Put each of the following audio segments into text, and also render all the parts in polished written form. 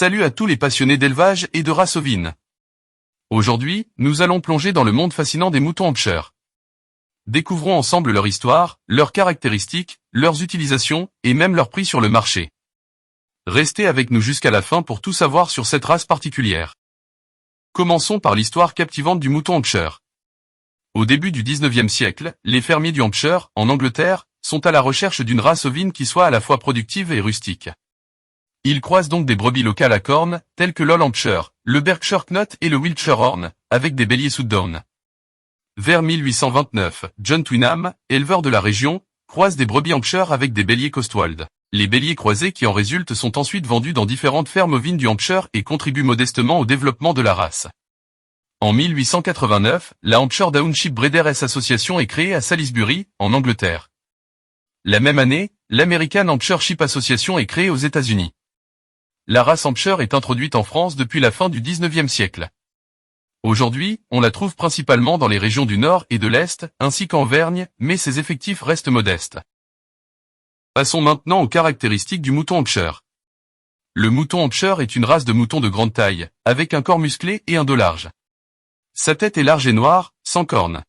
Salut à tous les passionnés d'élevage et de races ovines. Aujourd'hui, nous allons plonger dans le monde fascinant des moutons Hampshire. Découvrons ensemble leur histoire, leurs caractéristiques, leurs utilisations et même leur prix sur le marché. Restez avec nous jusqu'à la fin pour tout savoir sur cette race particulière. Commençons par l'histoire captivante du mouton Hampshire. Au début du 19e siècle, les fermiers du Hampshire, en Angleterre, sont à la recherche d'une race ovine qui soit à la fois productive et rustique. Ils croisent donc des brebis locales à cornes, telles que l'Old Hampshire, le Berkshire Knot et le Wiltshire Horn, avec des béliers Southdown. Vers 1829, John Twynham, éleveur de la région, croise des brebis Hampshire avec des béliers Cotswold. Les béliers croisés qui en résultent sont ensuite vendus dans différentes fermes ovines du Hampshire et contribuent modestement au développement de la race. En 1889, la Hampshire Township Breeders Association est créée à Salisbury, en Angleterre. La même année, l'American Hampshire Sheep Association est créée aux États-Unis. La race Hampshire est introduite en France depuis la fin du 19e siècle. Aujourd'hui, on la trouve principalement dans les régions du Nord et de l'Est, ainsi qu'en Auvergne, mais ses effectifs restent modestes. Passons maintenant aux caractéristiques du mouton Hampshire. Le mouton Hampshire est une race de mouton de grande taille, avec un corps musclé et un dos large. Sa tête est large et noire, sans cornes.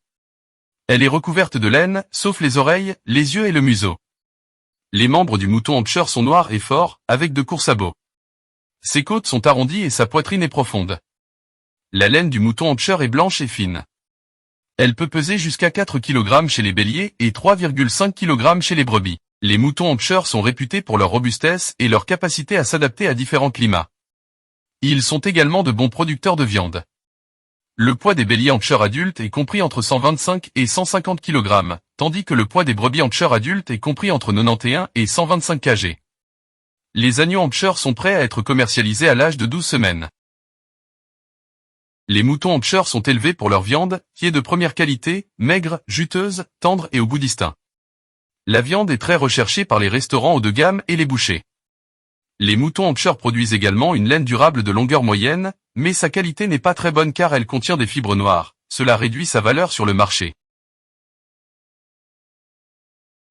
Elle est recouverte de laine, sauf les oreilles, les yeux et le museau. Les membres du mouton Hampshire sont noirs et forts, avec de courts sabots. Ses côtes sont arrondies et sa poitrine est profonde. La laine du mouton Hampshire est blanche et fine. Elle peut peser jusqu'à 4 kg chez les béliers et 3,5 kg chez les brebis. Les moutons Hampshire sont réputés pour leur robustesse et leur capacité à s'adapter à différents climats. Ils sont également de bons producteurs de viande. Le poids des béliers Hampshire adultes est compris entre 125 et 150 kg, tandis que le poids des brebis Hampshire adultes est compris entre 91 et 125 kg. Les agneaux Hampshire sont prêts à être commercialisés à l'âge de 12 semaines. Les moutons Hampshire sont élevés pour leur viande, qui est de première qualité, maigre, juteuse, tendre et au goût distinct. La viande est très recherchée par les restaurants haut de gamme et les bouchers. Les moutons Hampshire produisent également une laine durable de longueur moyenne, mais sa qualité n'est pas très bonne car elle contient des fibres noires, cela réduit sa valeur sur le marché.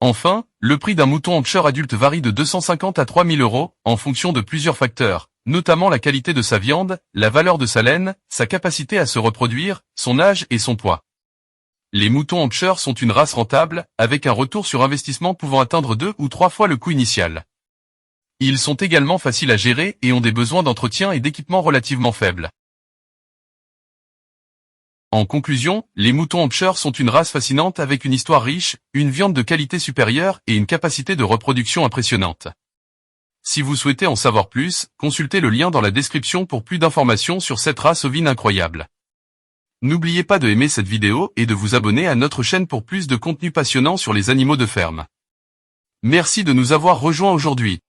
Enfin, le prix d'un mouton Hampshire adulte varie de 250 à 3000 €, en fonction de plusieurs facteurs, notamment la qualité de sa viande, la valeur de sa laine, sa capacité à se reproduire, son âge et son poids. Les moutons Hampshire sont une race rentable, avec un retour sur investissement pouvant atteindre 2 ou 3 fois le coût initial. Ils sont également faciles à gérer et ont des besoins d'entretien et d'équipement relativement faibles. En conclusion, les moutons Hampshire sont une race fascinante avec une histoire riche, une viande de qualité supérieure et une capacité de reproduction impressionnante. Si vous souhaitez en savoir plus, consultez le lien dans la description pour plus d'informations sur cette race ovine incroyable. N'oubliez pas de aimer cette vidéo et de vous abonner à notre chaîne pour plus de contenu passionnant sur les animaux de ferme. Merci de nous avoir rejoints aujourd'hui.